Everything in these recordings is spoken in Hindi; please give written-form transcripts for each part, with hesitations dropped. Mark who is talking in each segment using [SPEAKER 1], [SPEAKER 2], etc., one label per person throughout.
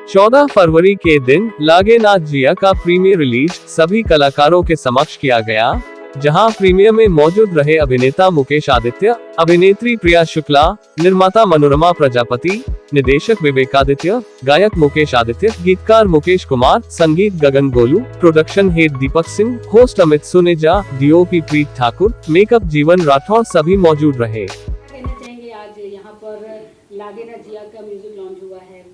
[SPEAKER 1] 14 फरवरी के दिन लागे ना जिया का प्रीमियर रिलीज सभी कलाकारों के समक्ष किया गया, जहां प्रीमियर में मौजूद रहे अभिनेता मुकेश आदित्य, अभिनेत्री प्रिया शुक्ला, निर्माता मनोरमा प्रजापति, निदेशक विवेकादित्य, गायक मुकेश आदित्य, गीतकार मुकेश कुमार, संगीत गगन Golu, production head Deepak Singh, host Amit Suneja, DOP प्रीत ठाकुर, मेकअप जीवन राठौर सभी मौजूद रहे।
[SPEAKER 2] कहना चाहेंगे आज यहाँ पर लागे ना जिया का म्यूजिक लॉन्च हुआ है,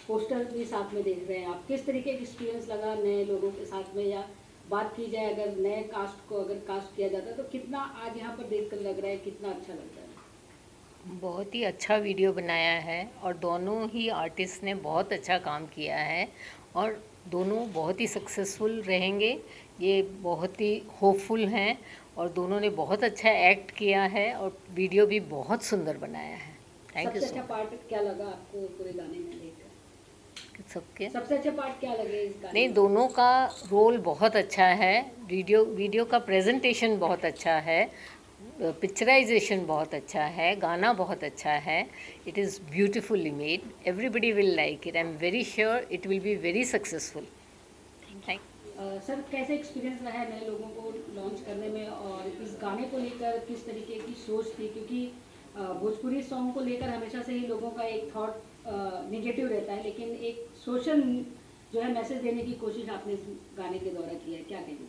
[SPEAKER 2] पोस्टर भी साथ में देख रहे हैं आप, किस तरीके का एक्सपीरियंस लगा नए लोगों के साथ में, या बात की जाए अगर नए कास्ट को अगर कास्ट किया जाता तो कितना आज यहाँ पर देखकर लग रहा है, कितना अच्छा लगता है?
[SPEAKER 3] बहुत ही अच्छा वीडियो बनाया है और दोनों ही आर्टिस्ट ने बहुत अच्छा काम किया है और दोनों बहुत ही सक्सेसफुल रहेंगे, ये बहुत ही होपफुल हैं और दोनों ने बहुत अच्छा एक्ट किया है और वीडियो भी बहुत सुंदर बनाया है। Thank you.
[SPEAKER 2] सबसे अच्छा पार्ट क्या लगा आपको पूरे गाने में देखकर?
[SPEAKER 3] सबके
[SPEAKER 2] सबसे अच्छा पार्ट क्या लगे इस गाने
[SPEAKER 3] नहीं,
[SPEAKER 2] में?
[SPEAKER 3] दोनों का रोल बहुत अच्छा है, वीडियो का प्रेजेंटेशन बहुत अच्छा है, पिक्चराइजेशन बहुत अच्छा है, गाना बहुत अच्छा है। It is beautifully made, everybody will like it, I am very sure it will be very successful. Thank
[SPEAKER 2] sir कैसे एक्सपीरियंस रहा है नए लोगों को लॉन्च करने में, और इस गाने को लेकर किस तरीके की सोच थी? क्योंकि भोजपुरी सॉन्ग को लेकर हमेशा से ही लोगों का एक थॉट निगेटिव रहता है, लेकिन एक सोशल जो है मैसेज देने की कोशिश आपने इस गाने के द्वारा की है, क्या कहेंगे?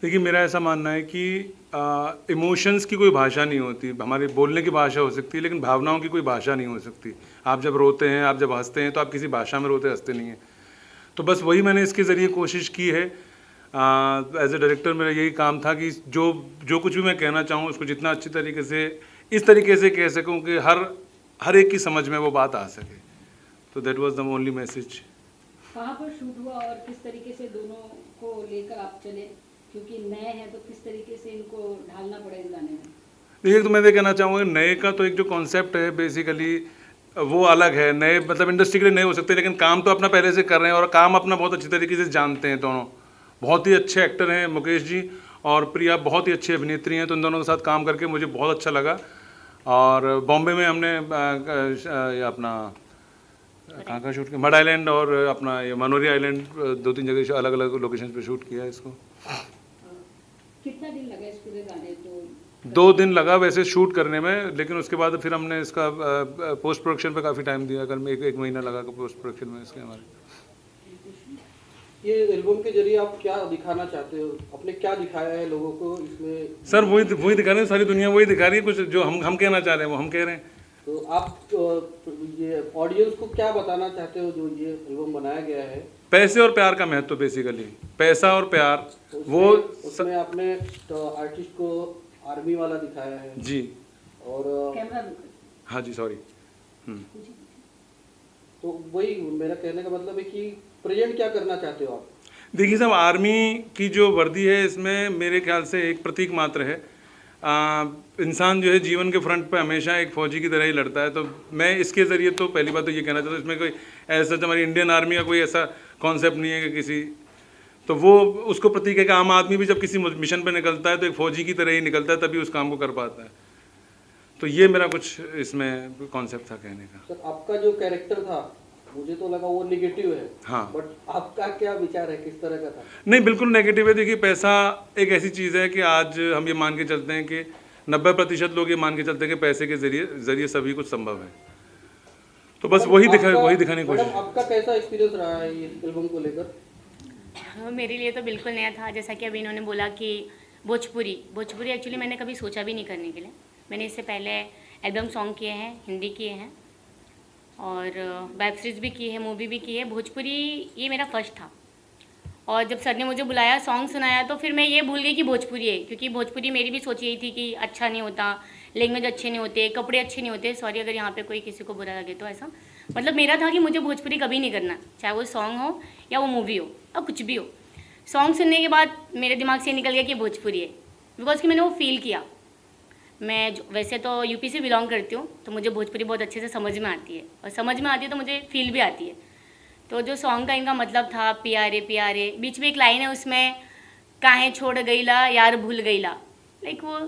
[SPEAKER 4] देखिए, मेरा ऐसा मानना है कि इमोशंस की कोई भाषा नहीं होती। हमारी बोलने की भाषा हो सकती है लेकिन भावनाओं की कोई भाषा नहीं हो सकती। आप जब रोते हैं, आप जब हंसते हैं तो आप किसी भाषा में रोते हंसते नहीं हैं। तो बस वही मैंने इसके ज़रिए कोशिश की है। एज ए डायरेक्टर मेरा यही काम था कि जो कुछ भी मैं कहना चाहूँ उसको जितना अच्छी तरीके से इस तरीके से कह सकूँ कि हर एक की समझ में वो बात आ सके। तो that was the only message.
[SPEAKER 2] कहाँ पर शूट हुआ और किस तरीके से दोनों को लेकर आप चले, क्योंकि नए हैं तो किस तरीके से इनको ढालना पड़े इस गाने में?
[SPEAKER 4] देखिए, तो मैं ये कहना चाहूँगा, नए का तो एक जो कॉन्सेप्ट है बेसिकली वो अलग है। नए मतलब इंडस्ट्री के लिए नए हो सकते हैं लेकिन काम तो अपना पहले से कर रहे हैं और काम अपना बहुत अच्छी तरीके से जानते हैं। दोनों बहुत ही अच्छे एक्टर हैं, मुकेश जी और प्रिया बहुत ही अच्छी अभिनेत्री हैं। तो इन दोनों के साथ काम करके मुझे बहुत अच्छा लगा। और बॉम्बे में हमने अपना कहाँ शूट किया, मड आइलैंड और अपना ये मनोरी आइलैंड, 2-3 जगह अलग अलग लोकेशन पे शूट किया इसको।
[SPEAKER 2] कितना दिन लगा इस पूरे गाने को?
[SPEAKER 4] 2 दिन लगा वैसे शूट करने में, लेकिन उसके बाद फिर हमने इसका पोस्ट प्रोडक्शन पे काफ़ी टाइम दिया। कल में एक महीना लगा पोस्ट प्रोडक्शन में इसके हमारे।
[SPEAKER 5] ये एल्बम के जरिए आप क्या दिखाना चाहते हो? आपने क्या दिखाया है लोगों को इसमें?
[SPEAKER 4] सर वही दिखा रहे हैं, सारी दुनिया वही दिखा रही है। कुछ जो हम कहना चाह रहे हैं वो हम कह रहे हैं।
[SPEAKER 5] तो आप ये ऑडियंस को क्या बताना चाहते हो जो ये एल्बम बनाया गया है?
[SPEAKER 4] पैसे और प्यार का महत्व, बेसिकली पैसा और प्यार। वो
[SPEAKER 5] उसमें आपने तो आर्टिस्ट को आर्मी वाला दिखाया है
[SPEAKER 4] जी,
[SPEAKER 5] और
[SPEAKER 2] कैमरा
[SPEAKER 4] हाँ जी, सॉरी।
[SPEAKER 5] तो वही मेरा कहने का मतलब है कि प्रेजेंट क्या करना चाहते हो आप?
[SPEAKER 4] देखिए साहब, आर्मी की जो वर्दी है इसमें मेरे ख्याल से एक प्रतीक मात्र है। इंसान जो है जीवन के फ्रंट पे हमेशा एक फौजी की तरह ही लड़ता है। तो मैं इसके ज़रिए तो पहली बात तो ये कहना चाहता हूँ, इसमें कोई ऐसा हमारी इंडियन आर्मी का कोई ऐसा कॉन्सेप्ट नहीं है कि किसी, तो वो उसको प्रतीक है कि आम आदमी भी जब किसी मिशन पे निकलता है तो एक फ़ौजी की तरह ही निकलता है, तभी उस काम को कर पाता है। तो ये मेरा कुछ इसमें कॉन्सेप्ट था कहने का।
[SPEAKER 5] सर, आपका जो कैरेक्टर था मुझे तो लगा वो नेगेटिव है।
[SPEAKER 4] हाँ,
[SPEAKER 5] बट आपका क्या विचार है, किस तरह का था?
[SPEAKER 4] नहीं, बिल्कुल नेगेटिव है। देखिए, पैसा एक ऐसी चीज़ है कि आज हम ये मान के चलते हैं कि 90% लोग ये मान के चलते हैं कि पैसे के जरिए सभी कुछ संभव है। तो बस वही दिखाने की कोशिश।
[SPEAKER 5] आपका कैसा एक्सपीरियंस रहा है ये एल्बम को लेकर?
[SPEAKER 6] मेरे लिए तो बिल्कुल नया था। जैसा कि अभी इन्होंने बोला कि भोजपुरी एक्चुअली मैंने कभी सोचा भी नहीं करने के लिए। मैंने इससे पहले एल्बम सॉन्ग किए हैं, हिंदी किए हैं और वेब सीरीज़ भी की है, मूवी भी की है। भोजपुरी ये मेरा फर्स्ट था और जब सर ने मुझे बुलाया, सॉन्ग सुनाया, तो फिर मैं ये भूल गई कि भोजपुरी है, क्योंकि भोजपुरी मेरी भी सोच यही थी कि अच्छा नहीं होता, लैंग्वेज अच्छे नहीं होते, कपड़े अच्छे नहीं होते। सॉरी अगर यहाँ पे कोई किसी को बुरा लगे तो, ऐसा मतलब मेरा था कि मुझे भोजपुरी कभी नहीं करना, चाहे वो सॉन्ग हो या वो मूवी हो या कुछ भी हो। सॉन्ग सुनने के बाद मेरे दिमाग से निकल गया कि भोजपुरी है, बिकॉज कि मैंने वो फील किया। मैं वैसे तो यूपी से बिलोंग करती हूँ, तो मुझे भोजपुरी बहुत अच्छे से समझ में आती है, और समझ में आती है तो मुझे फील भी आती है। तो जो सॉन्ग का इनका मतलब था, प्यारे प्यारे, बीच में एक लाइन है उसमें, काहे छोड़ गईला यार भूल गईला, लाइक वो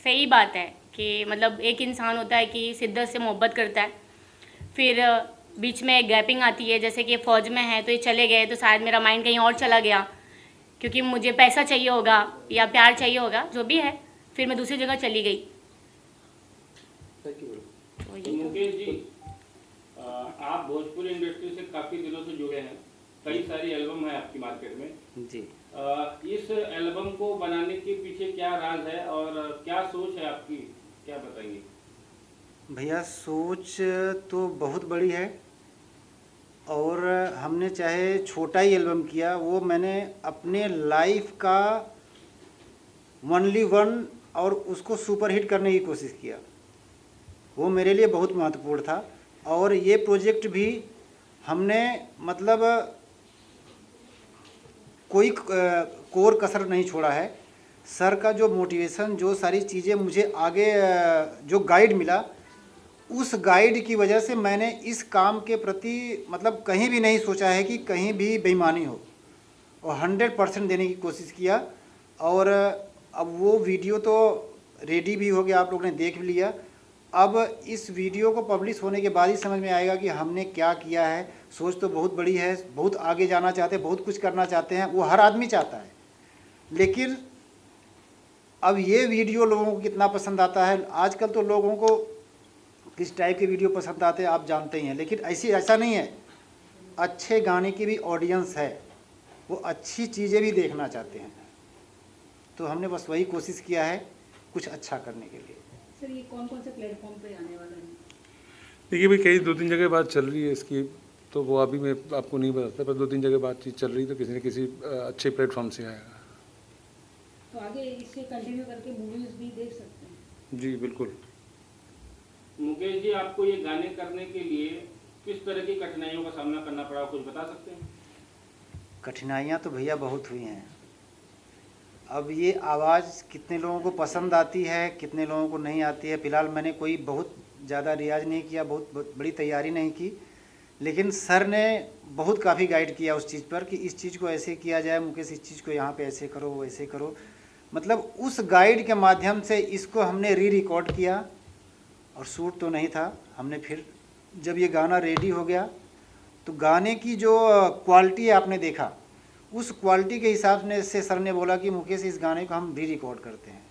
[SPEAKER 6] सही बात है कि मतलब एक इंसान होता है कि शिद्दत से मोहब्बत करता है, फिर बीच में गैपिंग आती है, जैसे कि फ़ौज में है तो ये चले गए तो शायद मेरा माइंड कहीं और चला गया, क्योंकि मुझे पैसा चाहिए होगा या प्यार चाहिए होगा, जो भी है, फिर मैं दूसरी जगह चली गई।
[SPEAKER 5] Thank you.
[SPEAKER 6] तो
[SPEAKER 7] तो
[SPEAKER 6] ये
[SPEAKER 7] मुकेश जी, आप भोजपुरी इंडस्ट्री से काफ़ी दिनों से जुड़े हैं, कई सारी एल्बम है आपकी मार्केट में
[SPEAKER 5] जी।
[SPEAKER 7] इस एल्बम को बनाने के पीछे क्या राज है और क्या सोच है आपकी, क्या बताएंगे?
[SPEAKER 8] भैया सोच तो बहुत बड़ी है, और हमने चाहे छोटा ही एल्बम किया, वो मैंने अपने लाइफ का ओनली वन और उसको सुपर हिट करने की कोशिश किया। वो मेरे लिए बहुत महत्वपूर्ण था। और ये प्रोजेक्ट भी हमने मतलब कोई कोर कसर नहीं छोड़ा है। सर का जो मोटिवेशन, जो सारी चीज़ें मुझे आगे जो गाइड मिला, उस गाइड की वजह से मैंने इस काम के प्रति मतलब कहीं भी नहीं सोचा है कि कहीं भी बेईमानी हो, और 100% देने की कोशिश किया। और अब वो वीडियो तो रेडी भी हो गया, आप लोगों ने देख भी लिया। अब इस वीडियो को पब्लिश होने के बाद ही समझ में आएगा कि हमने क्या किया है। सोच तो बहुत बड़ी है, बहुत आगे जाना चाहते हैं, बहुत कुछ करना चाहते हैं, वो हर आदमी चाहता है। लेकिन अब ये वीडियो लोगों को कितना पसंद आता है, आजकल तो लोगों को किस टाइप के वीडियो पसंद आते हैं आप जानते ही हैं। लेकिन ऐसा नहीं है, अच्छे गाने की भी ऑडियंस है, वो अच्छी चीज़ें भी देखना चाहते हैं। तो हमने बस वही कोशिश किया है कुछ अच्छा करने के लिए।
[SPEAKER 2] सर ये कौन कौन से प्लेटफॉर्म पे आने वाला है?
[SPEAKER 4] देखिए भाई, कई 2-3 जगह बात चल रही है इसकी, तो वो अभी मैं आपको नहीं बताता, पर 2-3 जगह बातचीत चल रही है, तो किसी न किसी अच्छे प्लेटफॉर्म से आएगा।
[SPEAKER 2] तो आगे इससे कंटिन्यू करके मूवीज भी देख सकते हैं?
[SPEAKER 4] जी बिल्कुल।
[SPEAKER 7] मुकेश जी, आपको ये गाने करने के लिए किस तरह की कठिनाइयों का सामना करना पड़ा, कुछ बता सकते हैं?
[SPEAKER 8] कठिनाइयाँ तो भैया बहुत हुई हैं। अब ये आवाज़ कितने लोगों को पसंद आती है, कितने लोगों को नहीं आती है। फ़िलहाल मैंने कोई बहुत ज़्यादा रियाज नहीं किया, बहुत बड़ी तैयारी नहीं की, लेकिन सर ने बहुत काफ़ी गाइड किया उस चीज़ पर कि इस चीज़ को ऐसे किया जाए, मुकेश इस चीज़ को यहाँ पे ऐसे करो, वैसे करो। मतलब उस गाइड के माध्यम से इसको हमने रिकॉर्ड किया, और शूट तो नहीं था। हमने फिर जब ये गाना रेडी हो गया तो गाने की जो क्वालिटी आपने देखा, उस क्वालिटी के हिसाब से सर ने बोला कि मुकेश इस गाने को हम रिकॉर्ड करते हैं।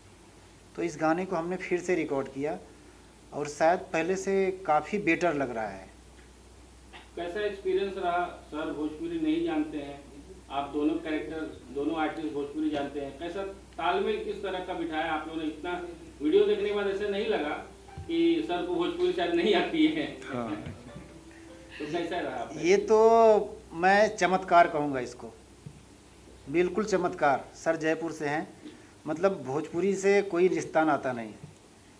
[SPEAKER 8] तो इस गाने को हमने फिर से रिकॉर्ड किया, और शायद पहले से काफ़ी बेटर लग रहा है।
[SPEAKER 7] कैसा एक्सपीरियंस रहा? सर भोजपुरी नहीं जानते हैं, आप दोनों कैरेक्टर, दोनों आर्टिस्ट भोजपुरी जानते हैं, कैसा तालमेल किस तरह का बिठाया आप लोगों ने? इतना वीडियो देखने के बाद ऐसा नहीं लगा कि सर को भोजपुरी शायद नहीं आती है?
[SPEAKER 4] हाँ।
[SPEAKER 7] तो कैसा रहा आपका?
[SPEAKER 8] ये तो मैं चमत्कार कहूँगा इसको, बिल्कुल चमत्कार। सर जयपुर से हैं, मतलब भोजपुरी से कोई रिश्ता नाता नहीं,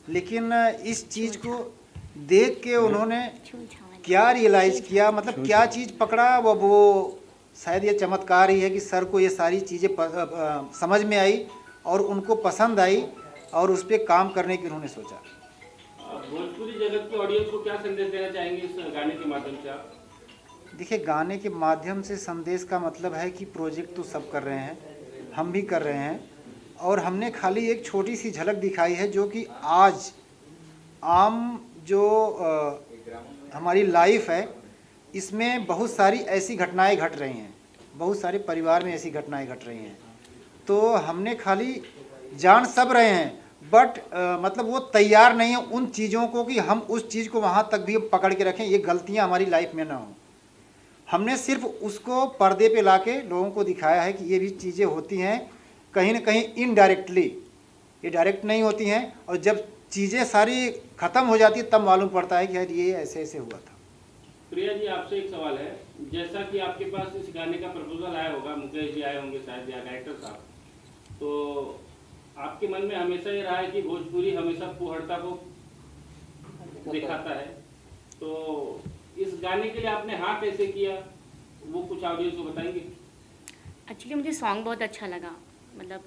[SPEAKER 8] लेकिन इस चीज़ को देख के उन्होंने क्या रियलाइज़ किया, मतलब क्या चीज़ पकड़ा, वो शायद ये चमत्कार ही है कि सर को ये सारी चीज़ें समझ में आई और उनको पसंद आई, और उस पर काम करने की उन्होंने सोचा।
[SPEAKER 7] भोजपुरी जगत की ऑडियंस को क्या संदेश देना चाहेंगे इस गाने के माध्यम से आप?
[SPEAKER 8] देखिए, गाने के माध्यम से संदेश का मतलब है कि प्रोजेक्ट तो सब कर रहे हैं, हम भी कर रहे हैं, और हमने खाली एक छोटी सी झलक दिखाई है, जो कि आज आम जो हमारी लाइफ है, इसमें बहुत सारी ऐसी घटनाएं घट रही हैं, बहुत सारे परिवार में ऐसी घटनाएं घट रही हैं। तो हमने खाली जान सब रहे हैं, बट मतलब वो तैयार नहीं है उन चीज़ों को कि हम उस चीज़ को वहाँ तक भी पकड़ के रखें, ये गलतियाँ हमारी लाइफ में ना हो। हमने सिर्फ उसको पर्दे पे लाके लोगों को दिखाया है कि ये भी चीज़ें होती हैं, कहीं ना कहीं इनडायरेक्टली, ये डायरेक्ट नहीं होती हैं, और जब चीज़ें सारी ख़त्म हो जाती है तब मालूम पड़ता है कि यार ये ऐसे ऐसे हुआ था।
[SPEAKER 7] प्रिया जी, आपसे एक सवाल है, जैसा कि आपके पास इस गाने का प्रपोजल आया होगा, मुकेश जी आए होंगे शायद, या डायरेक्टर साहब, तो आपके मन में हमेशा ये रहा है कि भोजपुरी हमेशा फूहड़ता को दिखाता है, तो इस गाने के लिए आपने हाँ कैसे किया, वो कुछ ऑडियंस को बताएंगे?
[SPEAKER 6] एक्चुअली मुझे सॉन्ग बहुत अच्छा लगा, मतलब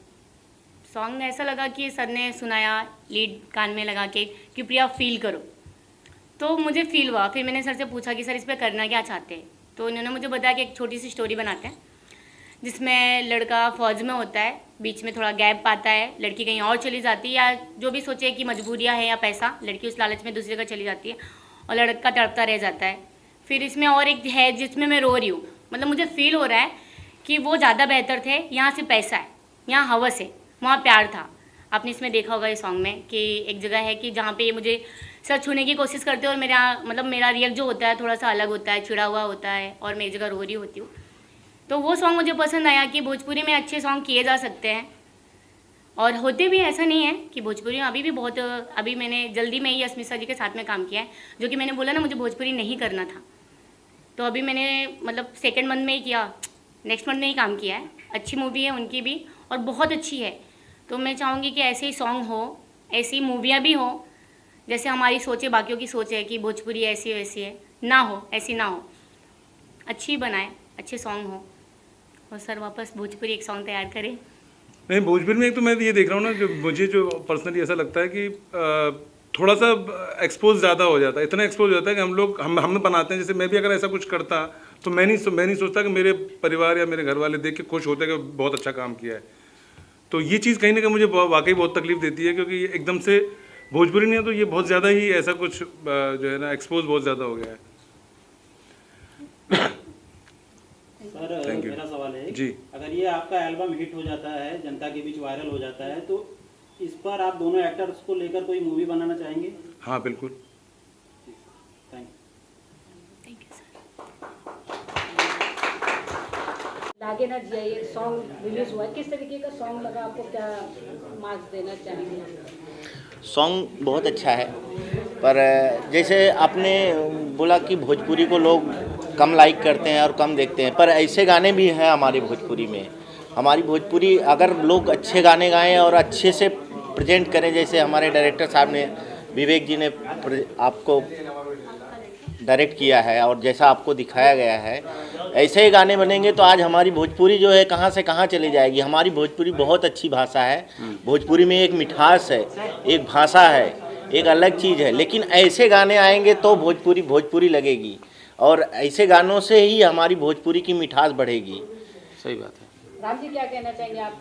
[SPEAKER 6] सॉन्ग में ऐसा लगा कि सर ने सुनाया, लीड कान में लगा के कि प्रिया फील करो, तो मुझे फील हुआ। फिर मैंने सर से पूछा कि सर इस पर करना क्या चाहते हैं, तो उन्होंने मुझे बताया कि एक छोटी सी स्टोरी बनाते हैं जिसमें लड़का फ़ौज में होता है, बीच में थोड़ा गैप आता है, लड़की कहीं और चली जाती है, या जो भी सोचे कि मजबूरियाँ है या पैसा, लड़की उस लालच में दूसरी जगह चली जाती है और लड़का तड़पता रह जाता है। फिर इसमें और एक है जिसमें मैं रो रही हूँ, मतलब मुझे फील हो रहा है कि वो ज़्यादा बेहतर थे। यहाँ से पैसा है, यहाँ हवस है, वहाँ प्यार था। आपने इसमें देखा होगा इस सॉन्ग में कि एक जगह है कि जहाँ पे ये मुझे सर छूने की कोशिश करते हैं और मेरा मतलब मेरा रिएक्ट जो होता है थोड़ा सा अलग होता है, चिड़ा हुआ होता है और मैं एक जगह रो रही होती हूँ। तो वो सॉन्ग मुझे पसंद आया कि भोजपुरी में अच्छे सॉन्ग किए जा सकते हैं और होते भी, ऐसा नहीं है कि भोजपुरी में अभी भी बहुत, अभी मैंने जल्दी में ही अस्मिता जी के साथ में काम किया है, जो कि मैंने बोला ना मुझे भोजपुरी नहीं करना था, तो अभी मैंने मतलब सेकेंड मंथ में ही किया, नेक्स्ट मंथ में ही काम किया है। अच्छी मूवी है उनकी भी और बहुत अच्छी है। तो मैं चाहूँगी कि ऐसे ही सॉन्ग हो, ऐसी मूवियाँ भी हो, जैसे हमारी सोच है, बाकियों की सोच है कि भोजपुरी ऐसी वैसी है, ना हो, ऐसी ना हो, अच्छी बनाए, अच्छे सॉन्ग हो। और सर वापस भोजपुरी एक सॉन्ग तैयार करें।
[SPEAKER 4] नहीं, भोजपुरी में एक तो मैं ये देख रहा हूँ ना, जो मुझे जो पर्सनली ऐसा लगता है कि थोड़ा सा एक्सपोज ज़्यादा हो जाता है, इतना एक्सपोज हो जाता है कि हम बनाते हैं। जैसे मैं भी अगर ऐसा कुछ करता तो मैं नहीं सोचता कि मेरे परिवार या मेरे घर वाले देख के खुश होते कि बहुत अच्छा काम किया है। तो ये चीज़ कहीं ना कहीं मुझे वाकई बहुत तकलीफ देती है, क्योंकि एकदम से भोजपुरी नहीं है तो ये बहुत ज़्यादा ही ऐसा कुछ जो है ना एक्सपोज बहुत ज़्यादा हो गया है।
[SPEAKER 9] सर मेरा सवाल है
[SPEAKER 4] जी,
[SPEAKER 9] अगर ये आपका एल्बम हिट हो जाता है, जनता के बीच वायरल हो जाता है, तो इस पर आप दोनों एक्टर्स को लेकर कोई मूवी बनाना चाहेंगे?
[SPEAKER 4] हाँ बिल्कुल।
[SPEAKER 9] Thank you.
[SPEAKER 2] लागे ना जिया ये सॉन्ग रिलीज हुआ है, किस तरीके का सॉन्ग लगा आपको, क्या मार्क्स देना चाहेंगे?
[SPEAKER 10] सॉन्ग बहुत अच्छा है, पर जैसे आपने बोला कि भोजपुरी को लोग कम लाइक करते हैं और कम देखते हैं, पर ऐसे गाने भी हैं हमारी भोजपुरी में। हमारी भोजपुरी अगर लोग अच्छे गाने गाएं और अच्छे से प्रेजेंट करें, जैसे हमारे डायरेक्टर साहब ने, विवेक जी ने आपको डायरेक्ट किया है और जैसा आपको दिखाया गया है, ऐसे ही गाने बनेंगे तो आज हमारी भोजपुरी जो है कहाँ से कहाँ चली जाएगी। हमारी भोजपुरी बहुत अच्छी भाषा है, भोजपुरी में एक मिठास है, एक भाषा है, एक अलग चीज़ है। लेकिन ऐसे गाने आएंगे तो भोजपुरी भोजपुरी लगेगी और ऐसे गानों से ही हमारी भोजपुरी की मिठास बढ़ेगी।
[SPEAKER 7] सही बात है।
[SPEAKER 2] राम जी क्या कहना चाहेंगे आप,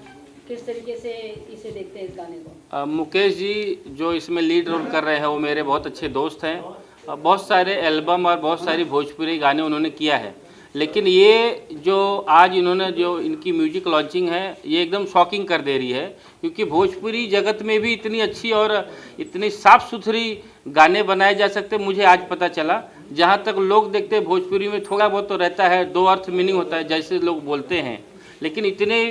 [SPEAKER 2] किस तरीके से इसे देखते हैं इस गाने को?
[SPEAKER 7] मुकेश जी जो इसमें लीड रोल कर रहे हैं वो मेरे बहुत अच्छे दोस्त हैं। बहुत सारे एल्बम और बहुत सारी भोजपुरी गाने उन्होंने किया है, लेकिन ये जो आज इन्होंने जो इनकी म्यूजिक लॉन्चिंग है ये एकदम शॉकिंग कर दे रही है, क्योंकि भोजपुरी जगत में भी इतनी अच्छी और इतनी साफ़ सुथरी गाने बनाए जा सकते मुझे आज पता चला। जहाँ तक लोग देखते हैं भोजपुरी में थोड़ा बहुत तो रहता है, दो अर्थ मीनिंग होता है जैसे लोग बोलते हैं, लेकिन इतने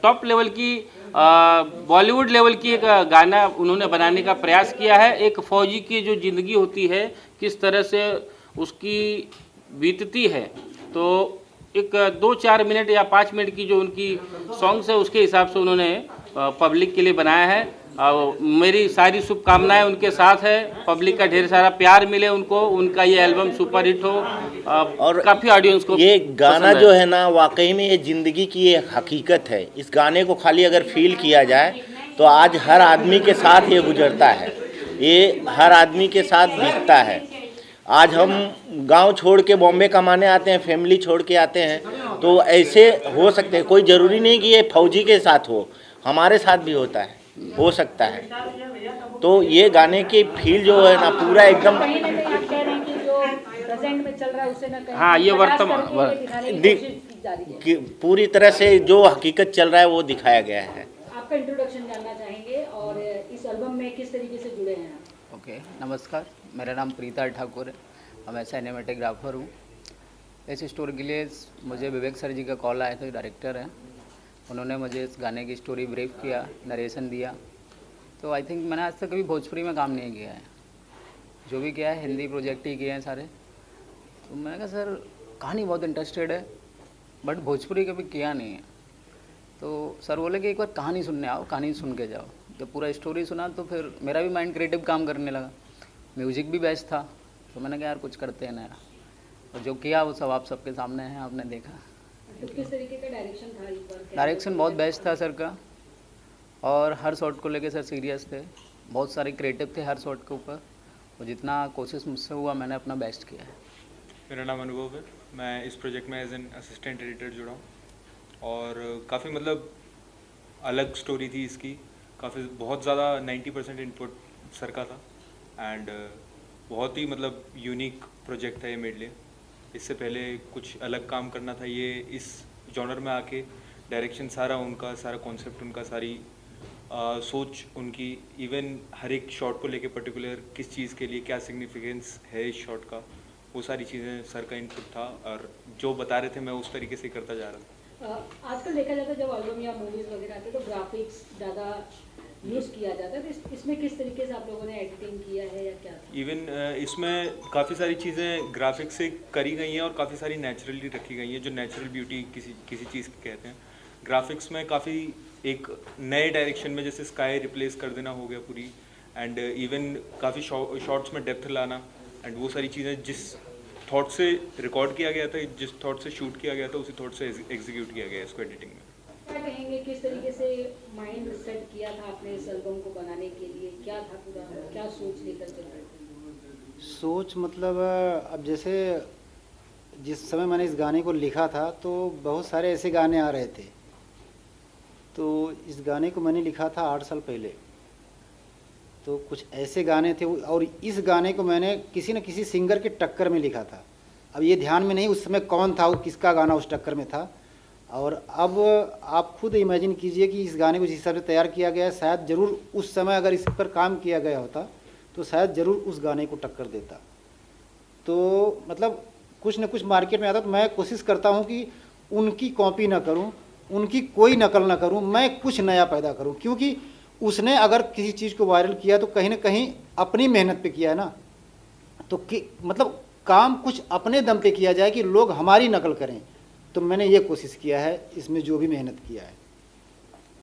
[SPEAKER 7] टॉप लेवल की बॉलीवुड लेवल की एक गाना उन्होंने बनाने का प्रयास किया है। एक फौजी की जो ज़िंदगी होती है किस तरह से उसकी बीतती है, तो एक 2-4 मिनट या 5 मिनट की जो उनकी सॉन्ग्स है उसके हिसाब से उन्होंने पब्लिक के लिए बनाया है। मेरी सारी शुभकामनाएं उनके साथ है, पब्लिक का ढेर सारा प्यार मिले उनको, उनका ये एल्बम सुपर हिट हो और काफ़ी ऑडियंस को
[SPEAKER 10] ये गाना जो है ना वाकई में ये ज़िंदगी की एक हकीकत है। इस गाने को खाली अगर फील किया जाए तो आज हर आदमी के साथ ये गुजरता है, ये हर आदमी के साथ बीतता है। आज हम गांव छोड़ के बॉम्बे कमाने आते हैं, फैमिली छोड़ के आते हैं, तो ऐसे हो सकते हैं। कोई ज़रूरी नहीं कि ये फौजी के साथ हो, हमारे साथ भी होता है, हो सकता है। तो ये गाने की फील जो है ना पूरा एकदम
[SPEAKER 2] कहीं ना कहीं आप कह रहे हैं कि जो प्रेजेंट में चल रहा है उसे ना कहीं
[SPEAKER 7] हाँ, ये वर्तमान
[SPEAKER 2] दिखाने की कोशिश की जा रही है।
[SPEAKER 10] कि पूरी तरह से जो हकीकत चल रहा है वो दिखाया गया है।
[SPEAKER 2] आपका इंट्रोडक्शन जानना चाहेंगे और इस एल्बम में किस तरीके से जुड़े हैं आप?
[SPEAKER 11] ओके, नमस्कार, मेरा नाम प्रीता ठाकुर है, मैं सिनेमेटोग्राफर हूँ। इस स्टोरी के लिए मुझे विवेक सर जी का कॉल आया था, डायरेक्टर हैं, उन्होंने मुझे इस गाने की स्टोरी ब्रीफ किया, नरेशन दिया। तो आई थिंक मैंने आज तक कभी भोजपुरी में काम नहीं किया है, जो भी किया है हिंदी प्रोजेक्ट ही किए हैं सारे। तो मैंने कहा सर कहानी बहुत इंटरेस्टेड है बट भोजपुरी कभी किया नहीं है। तो सर बोले कि एक बार कहानी सुनने आओ, कहानी सुन के जाओ। जब पूरा स्टोरी सुना तो फिर मेरा भी माइंड क्रिएटिव काम करने लगा, म्यूज़िक भी बेस्ट था, तो मैंने कहा यार कुछ करते हैं नया, और जो किया वो सब आप सबके सामने है, आपने देखा।
[SPEAKER 2] तो किस तरीके का डायरेक्शन था इस बार?
[SPEAKER 11] डायरेक्शन बहुत बेस्ट था सर का, और हर शॉट को लेके सर सीरियस थे, बहुत सारे क्रिएटिव थे हर शॉट के ऊपर, और जितना कोशिश मुझसे हुआ मैंने अपना बेस्ट किया है।
[SPEAKER 12] मेरा नाम अनुभव है, मैं इस प्रोजेक्ट में एज एन असिस्टेंट एडिटर जुड़ा हूँ, और काफ़ी मतलब अलग स्टोरी थी इसकी, काफ़ी बहुत ज़्यादा 90% इनपुट सर का था, एंड बहुत ही मतलब यूनिक प्रोजेक्ट है ये मेरे लिए। इससे पहले कुछ अलग काम करना था। ये इस जॉनर में आके डायरेक्शन सारा उनका, सारा कॉन्सेप्ट उनका, सारी सोच उनकी, इवन हर एक शॉट को लेके पर्टिकुलर किस चीज़ के लिए क्या सिग्निफिकेंस है इस शॉट का, वो सारी चीज़ें सर का इनपुट था और जो बता रहे थे मैं उस तरीके से करता जा रहा था।
[SPEAKER 2] आजकल देखा जाता है जब एल्बम या मूवीज़ वगैरह आते हैं तो ग्राफिक्स ज़्यादा यूज़ किया जाता है, तो इसमें किस तरीके से आप लोगों ने एडिटिंग किया है या क्या था?
[SPEAKER 12] इवन इसमें काफ़ी सारी चीज़ें ग्राफिक्स से करी गई हैं और काफ़ी सारी नेचुरली रखी गई हैं, जो नेचुरल ब्यूटी किसी चीज़ की कहते हैं। ग्राफिक्स में काफ़ी एक नए डायरेक्शन में जैसे स्काई रिप्लेस कर देना हो गया पूरी, एंड इवन काफ़ी शॉर्ट्स में डेप्थ लाना, एंड वो सारी चीज़ें जिस थॉट से रिकॉर्ड किया गया था, जिस थॉट से शूट किया गया था, उसी थॉट से एग्जीक्यूट किया गया इसको एडिटिंग में।
[SPEAKER 2] क्या कहेंगे, किस तरीके से माइंड सेट किया था आपने इस एल्बम को बनाने के लिए? क्या था पूरा, क्या सोच लेकर चल रहे थे?
[SPEAKER 8] सोच मतलब अब जैसे जिस समय मैंने इस गाने को लिखा था तो बहुत सारे ऐसे गाने आ रहे थे, तो इस गाने को मैंने लिखा था 8 साल पहले। तो कुछ ऐसे गाने थे और इस गाने को मैंने किसी न किसी सिंगर के टक्कर में लिखा था। अब ये ध्यान में नहीं उस समय कौन था, किसका गाना उस टक्कर में था। और अब आप खुद इमेजिन कीजिए कि इस गाने को जिस हिसाब से तैयार किया गया है, शायद ज़रूर उस समय अगर इस पर काम किया गया होता तो शायद ज़रूर उस गाने को टक्कर देता। तो मतलब कुछ न कुछ मार्केट में आता, तो मैं कोशिश करता हूँ कि उनकी कॉपी ना करूँ, उनकी कोई नकल ना करूँ, मैं कुछ नया पैदा करूँ। क्योंकि उसने अगर किसी चीज़ को वायरल किया तो कहीं ना कहीं अपनी मेहनत पे किया है ना, तो मतलब काम कुछ अपने दम पे किया जाए कि लोग हमारी नकल करें। तो मैंने ये कोशिश किया है इसमें जो भी मेहनत किया है।